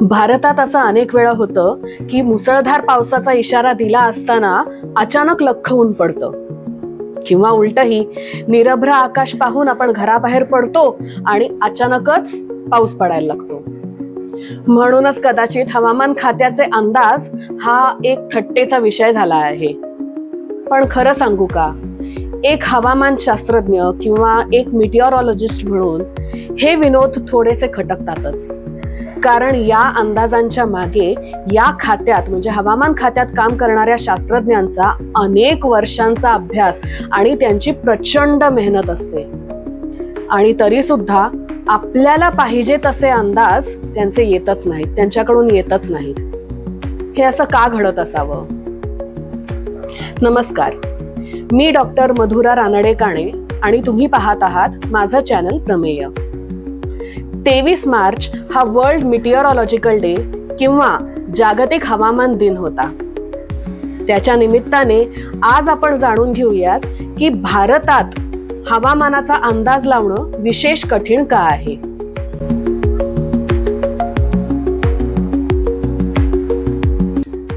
भारतात असं अनेक वेळा होतं की मुसळधार पावसाचा इशारा दिला असताना अचानक लख्ख ऊन पडतं किंवा उलटही निरभ्र आकाश पाहून आपण घराबाहेर पडतो आणि अचानकच पाऊस पडायला लागतो. म्हणूनच कदाचित हवामान खात्याचे अंदाज हा एक थट्टेचा विषय झाला आहे. पण खरं सांगू का, एक हवामान शास्त्रज्ञ किंवा एक मिटिओरॉलॉजिस्ट म्हणून हे विनोद थोडेसे खटकतातच. कारण या अंदाजांच्या मागे या खात्यात म्हणजे हवामान खात्यात काम करणाऱ्या शास्त्रज्ञांचा अनेक वर्षांचा अभ्यास आणि त्यांची प्रचंड मेहनत असते. आणि तरी सुद्धा आपल्याला पाहिजे तसे अंदाज त्यांचे येतच नाहीत, त्यांच्याकडून येतच नाहीत. हे असं का घडत असावं? नमस्कार, मी डॉक्टर मधुरा रानडे काणे आणि तुम्ही पाहत आहात माझं चॅनल प्रमेय. 23 मार्च हा वर्ल्ड मिटिओरॉलॉजिकल डे किंवा जागतिक हवामान दिन होता. त्याच्या निमित्ताने आज आपण जाणून घेऊयात की भारतात हवामानाचा अंदाज लावणं विशेष कठीण का आहे.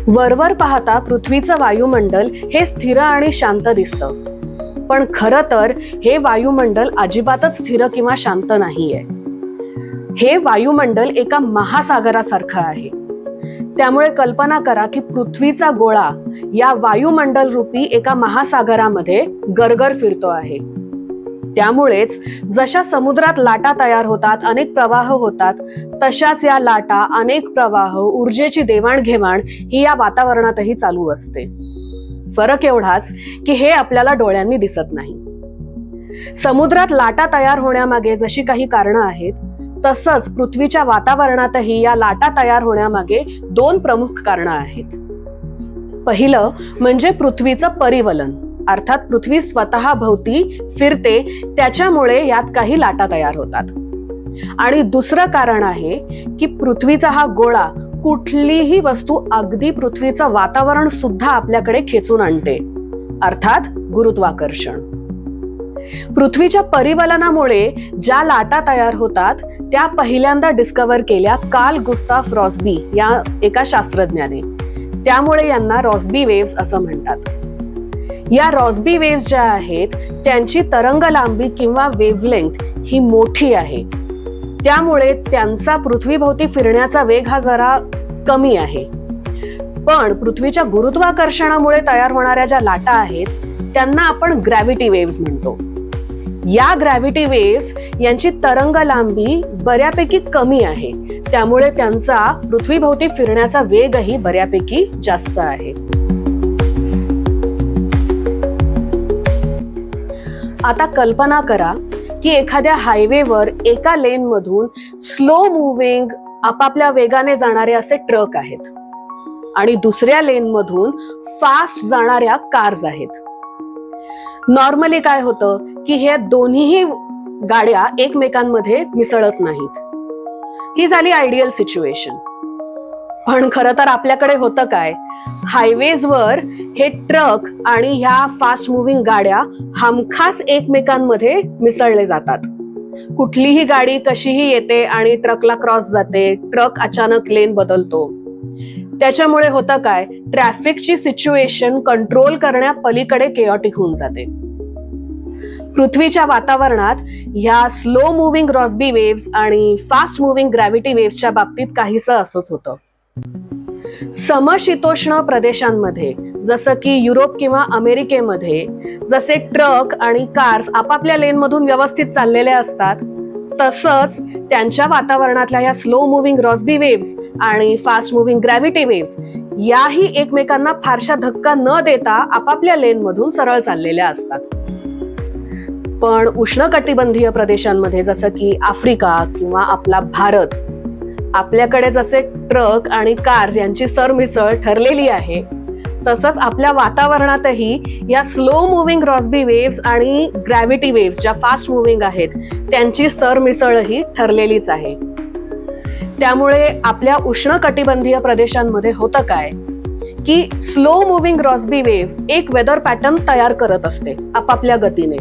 वरवर पाहता पृथ्वीचं वायुमंडल हे स्थिर आणि शांत दिसतं. पण खरं तर हे वायुमंडल अजिबातच स्थिर किंवा शांत नाहीये. हे वायुमंडल एका महासागरासारखं आहे. त्यामुळे कल्पना करा की पृथ्वीचा गोळा या वायुमंडल रूपी एका महासागरामध्ये गरगर फिरतो आहे. त्यामुळेच जशा समुद्रात लाटा तयार होतात, अनेक प्रवाह होतात, तशाच या लाटा, अनेक प्रवाह, ऊर्जेची देवाणघेवाण ही या वातावरणातही चालू असते. फरक एवढाच की हे आपल्याला डोळ्यांनी दिसत नाही. समुद्रात लाटा तयार होण्यामागे जशी काही कारणं आहेत, तसंच पृथ्वीच्या वातावरणातही या लाटा तयार होण्यामागे 2 प्रमुख कारणं आहेत. पहिलं म्हणजे पृथ्वीचं परिवलन, अर्थात पृथ्वी स्वतः भोवती फिरते, त्याच्यामुळे यात काही लाटा तयार होतात. आणि दुसरं कारण आहे की पृथ्वीचा हा गोळा कुठलीही वस्तू अगदी पृथ्वीचं वातावरण सुद्धा आपल्याकडे खेचून आणते, अर्थात गुरुत्वाकर्षण. पृथ्वीच्या परिवलनामुळे ज्या लाटा तयार होतात त्या पहिल्यांदा डिस्कव्हर केल्या कार्ल गुस्ताफ रॉस्बी या एका शास्त्रज्ञाने. त्यामुळे यांना रॉस्बी वेव्स असं म्हणतात. या रॉस्बी वेव्स ज्या आहेत त्यांची तरंग लांबी किंवा वेव्हलेंथ ही मोठी आहे. त्यामुळे त्यांचा पृथ्वीभोवती फिरण्याचा वेग हा जरा कमी आहे. पण पृथ्वीच्या गुरुत्वाकर्षणामुळे तयार होणाऱ्या ज्या लाटा आहेत त्यांना आपण ग्रॅव्हिटी वेव्स म्हणतो. या ग्रॅव्हिटी वेव्स यांची तरंग लांबी बऱ्यापैकी कमी आहे. त्यामुळे त्यांचा पृथ्वीभोवती फिरण्याचा वेगही बऱ्यापैकी जास्त आहे. आता कल्पना करा की एखाद्या हायवेवर एका लेन मधून स्लो मुव्हिंग आपापल्या वेगाने जाणारे असे ट्रक आहेत आणि दुसऱ्या लेन मधून फास्ट जाणाऱ्या कार्स आहेत. नॉर्मली काय होतं की हे दोन्हीही गाड्या एकमेकांमध्ये मिसळत नाहीत. ही झाली आयडियल सिच्युएशन. पण खरं तर आपल्याकडे होतं काय, हायवेजवर हे ट्रक आणि ह्या फास्ट मुव्हिंग गाड्या हमखास एकमेकांमध्ये मिसळले जातात. कुठलीही गाडी कशीही येते आणि ट्रकला क्रॉस जाते, ट्रक अचानक लेन बदलतो. त्याच्यामुळे होतं काय, ट्रॅफिकची सिच्युएशन कंट्रोल करण्या पलीकडे केऑटिक होऊन जाते. पृथ्वीच्या वातावरणात ह्या स्लो मुव्हिंग रॉस्बी वेव्स आणि फास्ट मुव्हिंग ग्रॅव्हिटी वेव्सच्या बाबतीत काहीसं असंच होतं. समशीतोष्ण प्रदेशांमध्ये जसं की युरोप किंवा अमेरिकेमध्ये जसे ट्रक आणि कार्स आपापल्या लेनमधून व्यवस्थित चाललेले असतात, तसंच त्यांच्या वातावरणातल्या या स्लो मुव्हिंग रॉस्बी वेव्स आणि फास्ट मुव्हिंग ग्रॅव्हिटी वेव्स याही एकमेकांना फारशा धक्का न देता आपापल्या लेनमधून सरळ चाललेल्या असतात. पण उष्णकटिबंधीय प्रदेशांमध्ये जसं की आफ्रिका किंवा आपला भारत, आपल्याकडे जसे ट्रक आणि कार्स यांची सरमिसळ ठरलेली आहे, तसंच आपल्या वातावरणातही या स्लो मुव्हिंग रॉस्बी वेव्स आणि ग्रॅव्हिटी वेव्स ज्या फास्ट मुव्हिंग आहेत त्यांची सरमिसळही ठरलेलीच आहे. त्यामुळे आपल्या उष्णकटिबंधीय प्रदेशांमध्ये होतं काय की स्लो मुव्हिंग रॉस्बी वेव्ह एक वेदर पॅटर्न तयार करत असते आपापल्या गतीने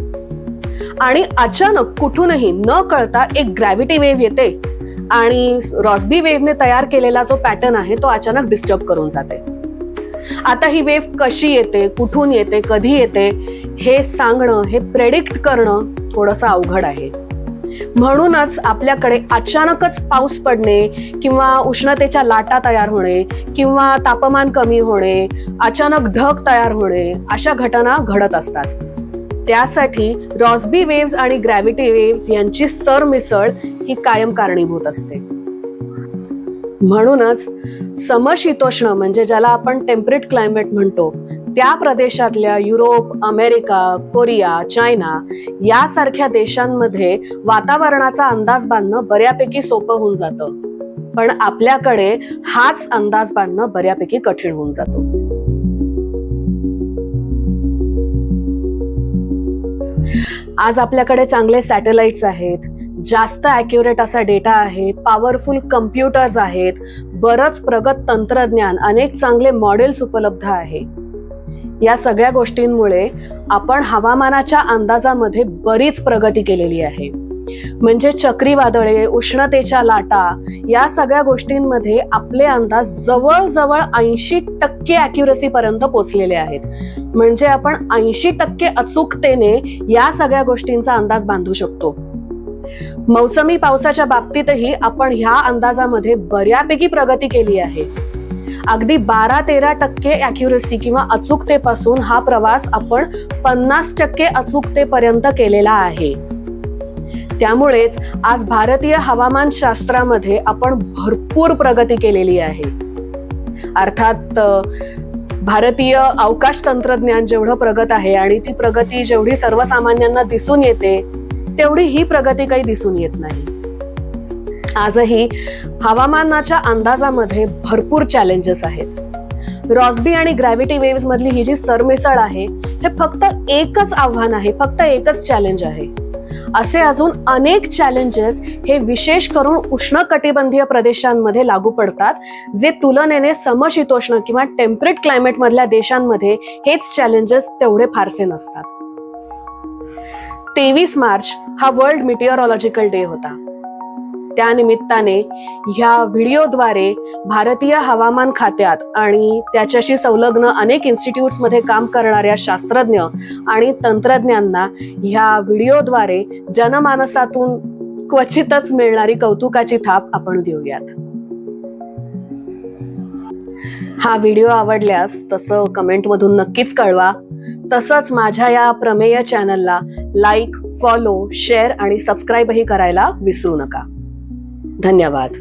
आणि अचानक कुठूनही न कळता एक ग्रॅव्हिटी वेव्ह येते आणि रॉस्बी वेव्हने तयार केलेला जो पॅटर्न आहे तो अचानक डिस्टर्ब करून जाते. आता ही वेव्ह कशी येते, कुठून येते, कधी येते हे सांगणं, हे प्रेडिक्ट करणं थोडंसं अवघड आहे. म्हणूनच आपल्याकडे अचानकच पाऊस पडणे किंवा उष्णतेच्या लाटा तयार होणे किंवा तापमान कमी होणे, अचानक ढग तयार होणे अशा घटना घडत असतात. त्यासाठी रॉस्बी वेव्हज आणि ग्रॅव्हिटी वेव्हज यांची सरमिसळ ही कायम कारणीभूत असते. म्हणूनच समशीतोष्ण म्हणजे ज्याला आपण टेम्परेट क्लायमेट म्हणतो त्या प्रदेशातल्या युरोप, अमेरिका, कोरिया, चायना यासारख्या देशांमध्ये वातावरणाचा अंदाज बांधणं बऱ्यापैकी सोपं होऊन जातं. पण आपल्याकडे हाच अंदाज बांधणं बऱ्यापैकी कठीण होऊन जातो. आज आपल्याकडे चांगले सॅटेलाइट्स आहेत, जास्त ॲक्युरेट असा डेटा आहे, पॉवरफुल कम्प्युटर्स आहेत, बरंच प्रगत तंत्रज्ञान, अनेक चांगले मॉडेल्स उपलब्ध आहे. या सगळ्या गोष्टींमुळे आपण हवामानाच्या अंदाजामध्ये बरीच प्रगती केलेली आहे. म्हणजे चक्रीवादळे, उष्णतेच्या लाटा या सगळ्या गोष्टींमध्ये आपले अंदाज जवळजवळ 80% ॲक्युरसी पर्यंत पोहोचलेले आहेत. म्हणजे आपण 80% अचूकतेने या सगळ्या गोष्टींचा अंदाज बांधू शकतो. मौसमी पावसाच्या बाबतीतही आपण ह्या अंदाजामध्ये बऱ्यापैकी प्रगती केली आहे. अगदी 12-13% ॲक्युरसी किंवा अचूकतेपासून हा प्रवास आपण 50% अचूकतेपर्यंत केलेला आहे. त्यामुळेच आज भारतीय हवामानशास्त्रामध्ये आपण भरपूर प्रगती केलेली आहे. अर्थात भारतीय अवकाश तंत्रज्ञान जेवढं प्रगत आहे आणि ती प्रगती जेवढी सर्वसामान्यांना दिसून येते तेवढी ही प्रगती काही दिसून येत नाही. आजही हवामानाच्या अंदाजामध्ये भरपूर चॅलेंजेस आहेत. रॉस्बी आणि ग्रॅव्हिटी वेव्हज मधली ही जी सरमिसळ आहे हे फक्त एकच आव्हान आहे, फक्त एकच चॅलेंज आहे. असे अजून अनेक चॅलेंजेस हे विशेष करून उष्णकटिबंधीय प्रदेशांमध्ये लागू पडतात, जे तुलनेने समशीतोष्ण किंवा टेम्परेट क्लायमेट मधल्या देशांमध्ये हेच चॅलेंजेस तेवढे फारसे नसतात. 23 मार्च हा वर्ल्ड मिटिओरॉलॉजिकल डे होता. त्यानिमित्ताने ह्या व्हिडिओद्वारे भारतीय हवामान खात्यात आणि त्याच्याशी संलग्न अनेक इन्स्टिट्यूट्समध्ये काम करणाऱ्या शास्त्रज्ञ आणि तंत्रज्ञांना ह्या व्हिडिओद्वारे जनमानसातून क्वचितच मिळणारी कौतुकाची थाप आपण देऊयात. हा व्हिडिओ आवडल्यास तसं कमेंटमधून नक्कीच कळवा. तसंच माझ्या या प्रमेय चॅनलला लाईक, फॉलो, शेअर आणि सबस्क्राईबही करायला विसरू नका. धन्यवाद.